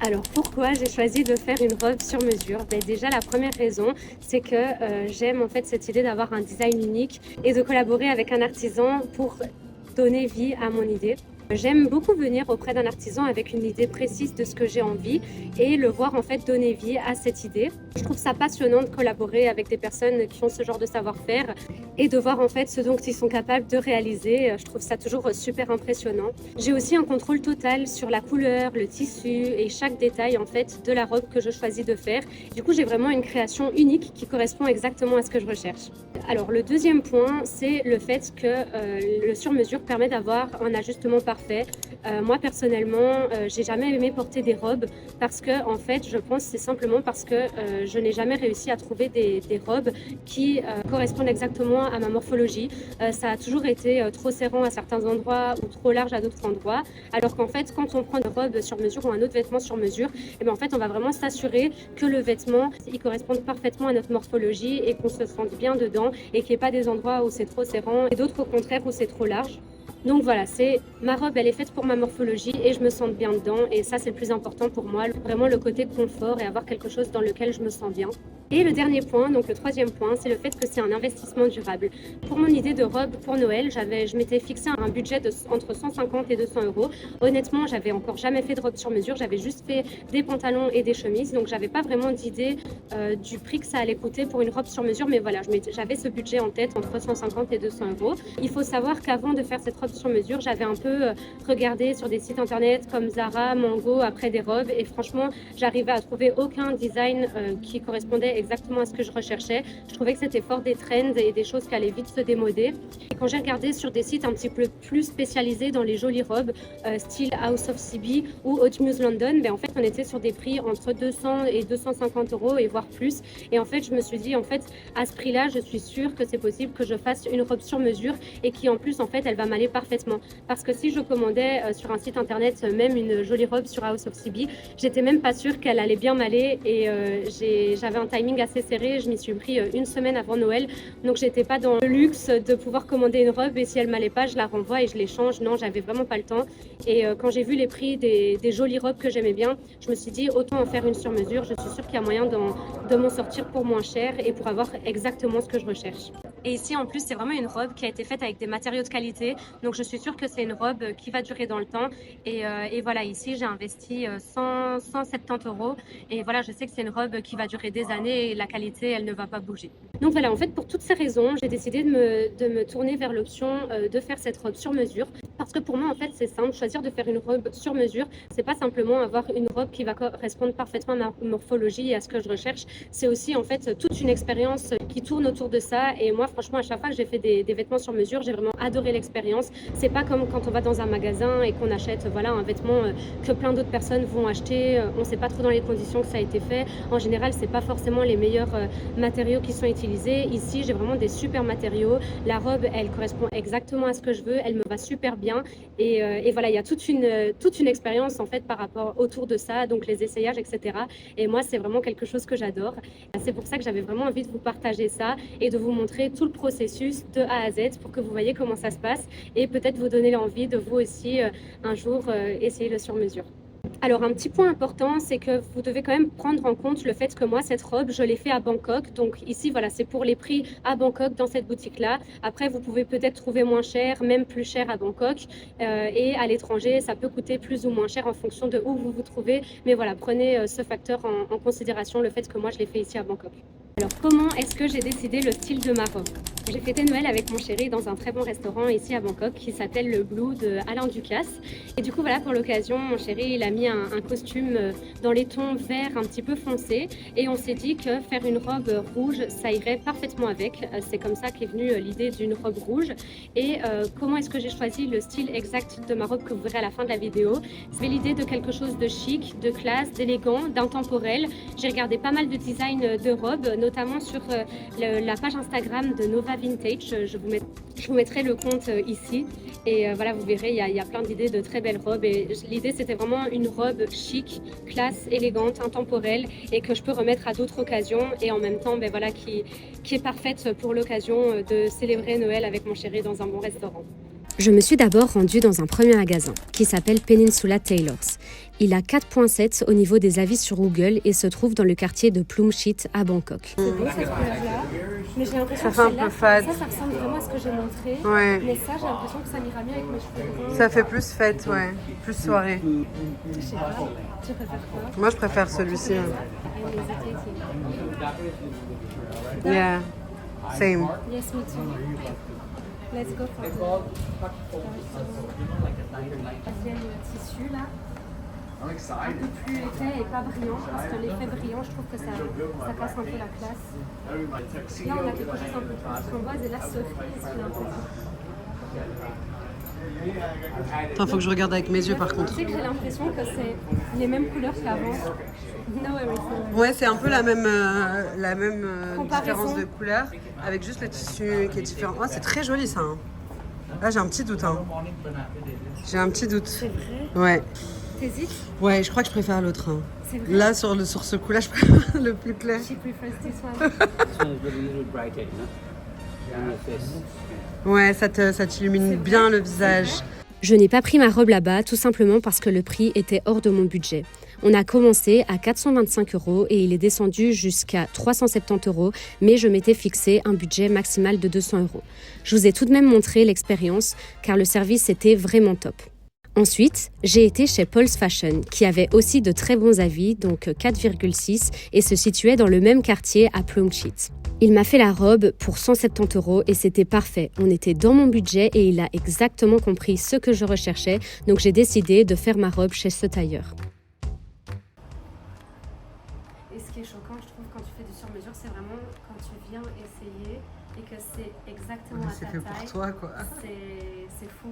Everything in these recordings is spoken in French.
Alors pourquoi j'ai choisi de faire une robe sur mesure? Déjà la première raison, c'est que j'aime en fait cette idée d'avoir un design unique et de collaborer avec un artisan pour donner vie à mon idée. J'aime beaucoup venir auprès d'un artisan avec une idée précise de ce que j'ai envie et le voir en fait donner vie à cette idée. Je trouve ça passionnant de collaborer avec des personnes qui ont ce genre de savoir-faire et de voir en fait ce dont ils sont capables de réaliser. Je trouve ça toujours super impressionnant. J'ai aussi un contrôle total sur la couleur, le tissu et chaque détail en fait de la robe que je choisis de faire. Du coup, j'ai vraiment une création unique qui correspond exactement à ce que je recherche. Alors le deuxième point, c'est le fait que le sur-mesure permet d'avoir un ajustement parfait. Moi personnellement, j'ai jamais aimé porter des robes parce que en fait, je pense c'est simplement parce que je n'ai jamais réussi à trouver des robes qui correspondent exactement à ma morphologie. Ça a toujours été trop serrant à certains endroits ou trop large à d'autres endroits. Alors qu'en fait, quand on prend une robe sur mesure ou un autre vêtement sur mesure, et bien en fait, on va vraiment s'assurer que le vêtement il corresponde parfaitement à notre morphologie et qu'on se sente bien dedans et qu'il n'y ait pas des endroits où c'est trop serrant et d'autres au contraire où c'est trop large. Donc voilà, c'est ma robe, elle est faite pour ma morphologie et je me sens bien dedans et ça c'est le plus important pour moi, vraiment le côté confort et avoir quelque chose dans lequel je me sens bien. Et le dernier point, donc le troisième point, c'est le fait que c'est un investissement durable. Pour mon idée de robe pour Noël, je m'étais fixé un budget entre 150 et 200 euros. Honnêtement, j'avais encore jamais fait de robe sur mesure, j'avais juste fait des pantalons et des chemises, donc j'avais pas vraiment d'idée du prix que ça allait coûter pour une robe sur mesure, mais voilà, j'avais ce budget en tête entre 150 et 200 euros. Il faut savoir qu'avant de faire cette robe sur mesure, j'avais un peu regardé sur des sites internet comme Zara, Mango, après des robes, et franchement, j'arrivais à trouver aucun design qui correspondait exactement à ce que je recherchais. Je trouvais que c'était fort des trends et des choses qui allaient vite se démoder. Et quand j'ai regardé sur des sites un petit peu plus spécialisés dans les jolies robes, style House of CB ou Haute Muse London, en fait, on était sur des prix entre 200 et 250 euros et voire plus. Et en fait, je me suis dit, en fait, à ce prix-là, je suis sûre que c'est possible que je fasse une robe sur mesure et qui, en plus, en fait, elle va m'aller parfaitement. Parce que si je commandais sur un site internet même une jolie robe sur House of CB, j'étais même pas sûre qu'elle allait bien m'aller et j'avais un timing assez serré. Je m'y suis pris une semaine avant Noël, donc j'étais pas dans le luxe de pouvoir commander une robe et si elle m'allait pas, je la renvoie et je l'échange. Non, j'avais vraiment pas le temps. Et quand j'ai vu les prix des jolies robes que j'aimais bien, je me suis dit autant en faire une sur mesure. Je suis sûre qu'il y a moyen de m'en sortir pour moins cher et pour avoir exactement ce que je recherche. Et ici, en plus, c'est vraiment une robe qui a été faite avec des matériaux de qualité. Donc, je suis sûre que c'est une robe qui va durer dans le temps. Et voilà, ici, j'ai investi 170 euros. Et voilà, je sais que c'est une robe qui va durer des années et la qualité, elle ne va pas bouger. Donc voilà, en fait, pour toutes ces raisons, j'ai décidé de me tourner vers l'option de faire cette robe sur mesure. Parce que pour moi, en fait, c'est simple. Choisir de faire une robe sur mesure, c'est pas simplement avoir une robe qui va correspondre parfaitement à ma morphologie et à ce que je recherche. C'est aussi, en fait, toute une expérience qui tourne autour de ça. Et moi, franchement, à chaque fois que j'ai fait des vêtements sur mesure, j'ai vraiment adoré l'expérience. C'est pas comme quand on va dans un magasin et qu'on achète voilà, un vêtement que plein d'autres personnes vont acheter. On sait pas trop dans les conditions que ça a été fait. En général, c'est pas forcément les meilleurs matériaux qui sont utilisés. Ici, j'ai vraiment des super matériaux. La robe, elle correspond exactement à ce que je veux. Elle me va super bien. Et voilà, il y a toute une expérience en fait par rapport autour de ça, donc les essayages, etc. Et moi, c'est vraiment quelque chose que j'adore. C'est pour ça que j'avais vraiment envie de vous partager ça et de vous montrer tout le processus de A à Z pour que vous voyez comment ça se passe et peut-être vous donner l'envie de vous aussi un jour essayer le sur-mesure. Alors un petit point important, c'est que vous devez quand même prendre en compte le fait que moi, cette robe, je l'ai fait à Bangkok. Donc ici, voilà, c'est pour les prix à Bangkok dans cette boutique-là. Après, vous pouvez peut-être trouver moins cher, même plus cher à Bangkok. Et à l'étranger, ça peut coûter plus ou moins cher en fonction de où vous vous trouvez. Mais voilà, prenez ce facteur en considération, le fait que moi, je l'ai fait ici à Bangkok. Alors, comment est-ce que j'ai décidé le style de ma robe? J'ai fêté Noël avec mon chéri dans un très bon restaurant ici à Bangkok qui s'appelle le Blue de Alain Ducasse. Et du coup, voilà, pour l'occasion, mon chéri, il a mis un costume dans les tons verts un petit peu foncés. Et on s'est dit que faire une robe rouge, ça irait parfaitement avec. C'est comme ça qu'est venue l'idée d'une robe rouge. Et comment est-ce que j'ai choisi le style exact de ma robe que vous verrez à la fin de la vidéo? C'est l'idée de quelque chose de chic, de classe, d'élégant, d'intemporel. J'ai regardé pas mal de designs de robes, notamment sur la page Instagram de Nova Vintage. Je vous mettrai le compte ici. Et voilà, vous verrez, il y a plein d'idées de très belles robes. Et l'idée, c'était vraiment une robe chic, classe, élégante, intemporelle et que je peux remettre à d'autres occasions. Et en même temps, voilà, qui est parfaite pour l'occasion de célébrer Noël avec mon chéri dans un bon restaurant. Je me suis d'abord rendue dans un premier magasin qui s'appelle Peninsula Tailors. Il a 4.7 au niveau des avis sur Google et se trouve dans le quartier de Plumchit à Bangkok. C'est beau cette couleur-là, mais j'ai l'impression que Ça fait un peu fade. ça ressemble vraiment à ce que j'ai montré. Ouais. Mais ça, j'ai l'impression que ça m'ira mieux avec mes cheveux bruns. Ça fait plus fête, ouais. Plus soirée. Je sais pas, tu préfères quoi? Moi, je préfère celui-ci. I'm hesitating. Yeah, same. Yes, me too. Let's go for the deuxième tissu là. Un peu plus épais et pas brillant, parce que l'effet brillant, je trouve que ça casse un peu la classe. Là, on a quelque chose un peu plus framboise et là, cerise, j'ai l'impression. Attends, faut que je regarde avec mes yeux par contre. Tu sais que j'ai l'impression que c'est les mêmes couleurs qu'avant. No everything. Ouais, c'est un peu la même Comparaison. différence de couleur, avec juste le tissu qui est différent. Oh, c'est très joli ça. Hein. Là, j'ai un petit doute. Hein. J'ai un petit doute. C'est vrai? Ouais. T'hésites? Ouais, je crois que je préfère l'autre. Hein. C'est vrai? Là, sur ce coup-là, je préfère le plus clair. She prefers this one. This one is a little brighter, on your face. Ouais, ça t'illumine bien le visage. Je n'ai pas pris ma robe là-bas, tout simplement parce que le prix était hors de mon budget. On a commencé à 425 € et il est descendu jusqu'à 370 €, mais je m'étais fixé un budget maximal de 200 €. Je vous ai tout de même montré l'expérience, car le service était vraiment top. Ensuite, j'ai été chez Paul's Fashion, qui avait aussi de très bons avis, donc 4,6, et se situait dans le même quartier à Plumchit. Il m'a fait la robe pour 170 € et c'était parfait. On était dans mon budget et il a exactement compris ce que je recherchais, donc j'ai décidé de faire ma robe chez ce tailleur. Et ce qui est choquant, je trouve, quand tu fais du sur-mesure, c'est vraiment quand tu viens essayer et que c'est exactement à ta C'est fait taille. pour toi, quoi. C'est fou.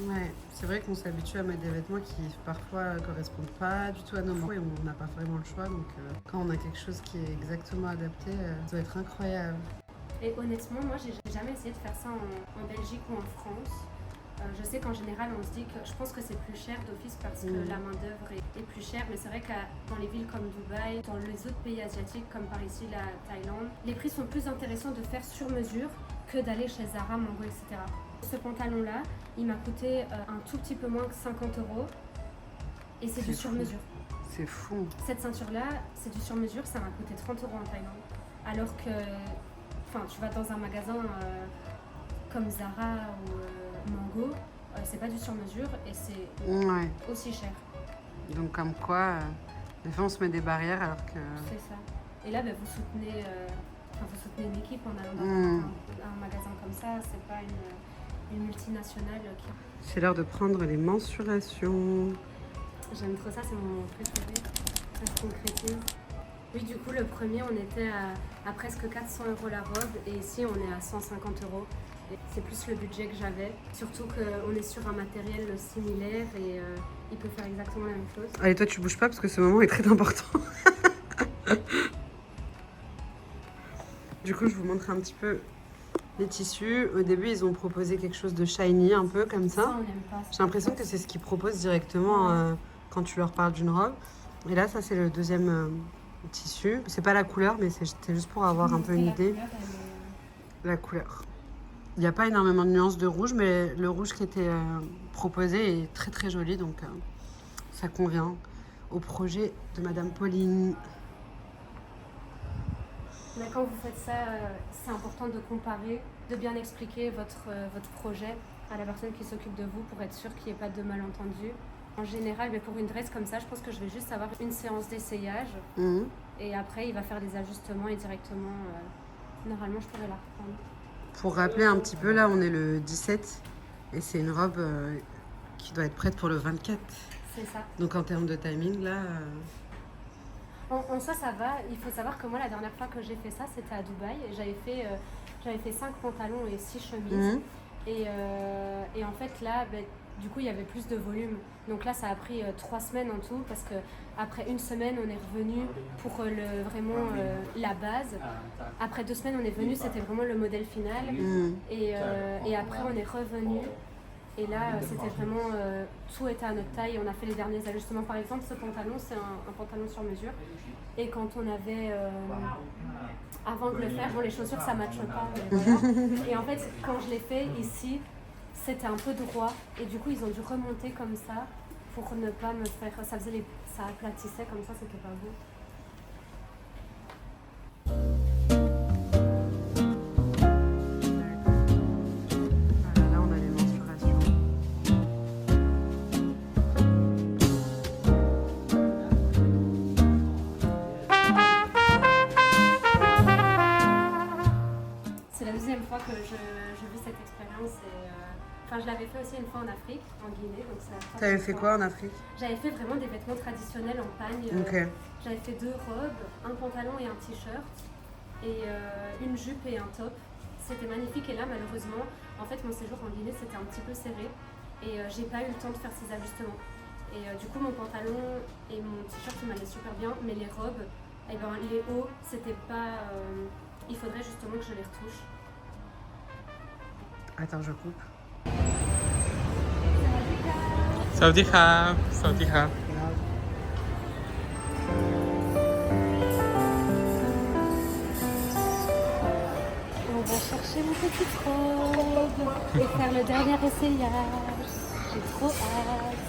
Ouais, c'est vrai qu'on s'habitue à mettre des vêtements qui parfois correspondent pas du tout à nos manques et on n'a pas vraiment le choix. Donc quand on a quelque chose qui est exactement adapté, ça doit être incroyable. Et honnêtement, moi, j'ai jamais essayé de faire ça en Belgique ou en France. Je sais qu'en général, on se dit que je pense que c'est plus cher d'office parce que la main-d'œuvre est plus chère, mais c'est vrai que dans les villes comme Dubaï, dans les autres pays asiatiques comme par ici la Thaïlande, les prix sont plus intéressants de faire sur mesure que d'aller chez Zara, Mango, etc. Ce pantalon-là, il m'a coûté un tout petit peu moins que 50 € et c'est du sur-mesure. C'est fou. Cette ceinture-là, c'est du sur-mesure, ça m'a coûté 30 € en Thaïlande. Alors que, tu vas dans un magasin comme Zara ou Mango, c'est pas du sur-mesure et c'est aussi cher. Donc comme quoi, des fois on se met des barrières alors que... C'est ça. Et là, vous soutenez une équipe en allant dans un magasin comme ça, c'est pas une multinationale qui... C'est l'heure de prendre les mensurations. J'aime trop ça, c'est mon préféré. Ça se concrétise. Oui, du coup, le premier, on était à presque 400 € la robe et ici, on est à 150 €. Et c'est plus le budget que j'avais. Surtout qu'on est sur un matériel similaire et il peut faire exactement la même chose. Allez, toi, tu bouges pas parce que ce moment est très important. Du coup, je vous montre un petit peu les tissus. Au début, ils ont proposé quelque chose de shiny, un peu comme ça. On n'aime pas. J'ai l'impression que c'est ce qu'ils proposent directement quand tu leur parles d'une robe. Et là, ça, c'est le deuxième tissu. C'est pas la couleur, mais c'était juste pour avoir un peu une idée. La couleur. Il n'y a pas énormément de nuances de rouge, mais le rouge qui était proposé est très très joli, donc ça convient au projet de Madame Pauline. Mais quand vous faites ça, c'est important de comparer, de bien expliquer votre projet à la personne qui s'occupe de vous pour être sûr qu'il n'y ait pas de malentendus. En général, mais pour une dress comme ça, je pense que je vais juste avoir une séance d'essayage et après il va faire des ajustements et directement, normalement je pourrais la reprendre. Pour rappeler un petit peu, là on est le 17 et c'est une robe qui doit être prête pour le 24. C'est ça. Donc en termes de timing, là... En soi, ça va. Il faut savoir que moi, la dernière fois que j'ai fait ça, c'était à Dubaï. J'avais fait 5 pantalons et 6 chemises. Et en fait, là, du coup, il y avait plus de volume. Donc là, ça a pris 3 semaines en tout parce qu'après une semaine, on est revenu pour vraiment la base. Après 2 semaines, on est venu, c'était vraiment le modèle final. Et après, on est revenu Et là, c'était vraiment, tout était à notre taille. On a fait les derniers ajustements. Par exemple, ce pantalon, c'est un pantalon sur mesure. Et quand on avait, avant de le faire, bon, les chaussures, ça ne matche pas. Mais voilà. Et en fait, quand je l'ai fait ici, c'était un peu droit. Et du coup, ils ont dû remonter comme ça pour ne pas me faire... Ça aplatissait comme ça, c'était pas beau. Fois que je vis cette expérience je l'avais fait aussi une fois en Afrique, en Guinée. T'avais fait quoi en Afrique? J'avais fait vraiment des vêtements traditionnels en pagne. Okay. J'avais fait 2 robes, un pantalon et un t-shirt, et une jupe et un top. C'était magnifique et là malheureusement, en fait mon séjour en Guinée c'était un petit peu serré et j'ai pas eu le temps de faire ces ajustements. Et du coup mon pantalon et mon t-shirt m'allaient super bien, mais les robes, les hauts, c'était pas... il faudrait justement que je les retouche. Attends, je coupe. Sawadee-ka. Sawadee-ka. On va chercher mon petite robe et faire le dernier essayage. J'ai trop hâte.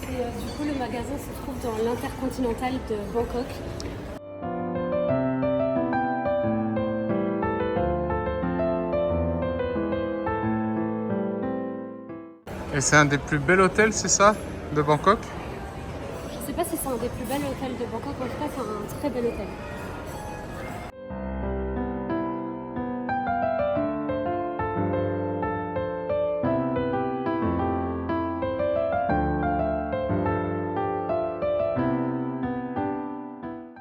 Et du coup, le magasin se trouve dans l'Intercontinental de Bangkok. Et c'est un des plus bels hôtels, c'est ça, de Bangkok? Je sais pas si c'est un des plus bels hôtels de Bangkok, en tout cas c'est un très bel hôtel.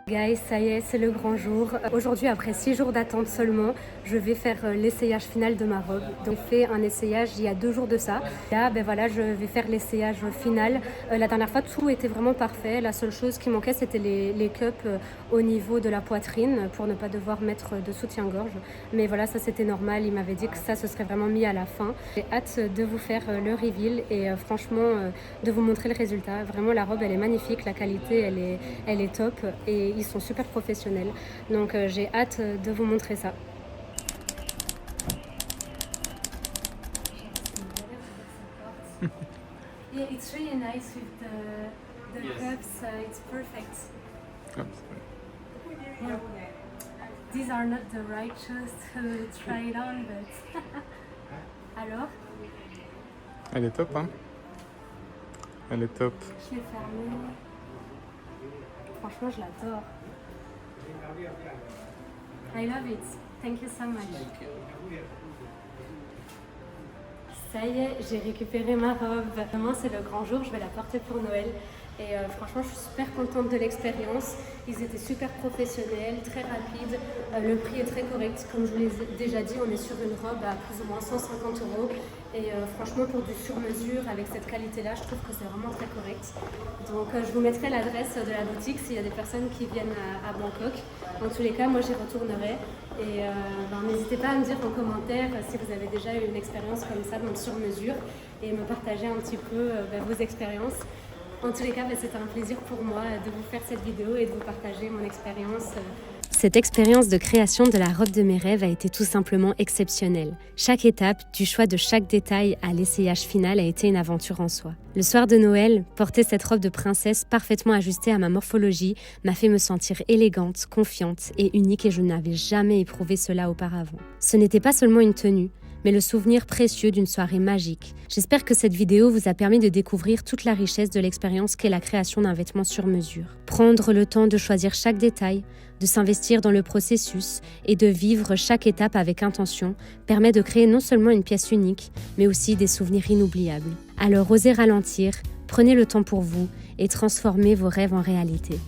Guys, ça y est, c'est le grand jour. Aujourd'hui, après 6 jours d'attente seulement, je vais faire l'essayage final de ma robe. Donc, j'ai fait un essayage il y a 2 jours de ça. Là, voilà, je vais faire l'essayage final. La dernière fois, tout était vraiment parfait. La seule chose qui manquait, c'était les cups au niveau de la poitrine pour ne pas devoir mettre de soutien-gorge. Mais voilà, ça c'était normal. Il m'avait dit que ça se serait vraiment mis à la fin. J'ai hâte de vous faire le reveal et franchement, de vous montrer le résultat. Vraiment, la robe, elle est magnifique. La qualité, elle est top. Et ils sont super professionnels. Donc j'ai hâte de vous montrer ça. Yeah, it's really nice with the cups. It's perfect. Yeah. These are not the right shoes to try it on, but alors? Elle est top, hein? Elle est top. Je l'ai fermée. Franchement, je l'adore. I love it. Thank you so much. Ça y est, j'ai récupéré ma robe. Vraiment, c'est le grand jour. Je vais la porter pour Noël. Et franchement, je suis super contente de l'expérience. Ils étaient super professionnels, très rapides. Le prix est très correct. Comme je vous l'ai déjà dit, on est sur une robe à plus ou moins 150 €. Et franchement, pour du sur-mesure, avec cette qualité-là, je trouve que c'est vraiment très correct. Donc, je vous mettrai l'adresse de la boutique s'il y a des personnes qui viennent à Bangkok. En tous les cas, moi, j'y retournerai. Et n'hésitez pas à me dire en commentaire si vous avez déjà eu une expérience comme ça, donc sur-mesure, et me partager un petit peu vos expériences. En tous les cas, c'était un plaisir pour moi de vous faire cette vidéo et de vous partager mon expérience. Cette expérience de création de la robe de mes rêves a été tout simplement exceptionnelle. Chaque étape, du choix de chaque détail à l'essayage final, a été une aventure en soi. Le soir de Noël, porter cette robe de princesse parfaitement ajustée à ma morphologie m'a fait me sentir élégante, confiante et unique, et je n'avais jamais éprouvé cela auparavant. Ce n'était pas seulement une tenue, mais le souvenir précieux d'une soirée magique. J'espère que cette vidéo vous a permis de découvrir toute la richesse de l'expérience qu'est la création d'un vêtement sur mesure. Prendre le temps de choisir chaque détail, de s'investir dans le processus et de vivre chaque étape avec intention permet de créer non seulement une pièce unique, mais aussi des souvenirs inoubliables. Alors osez ralentir, prenez le temps pour vous et transformez vos rêves en réalité.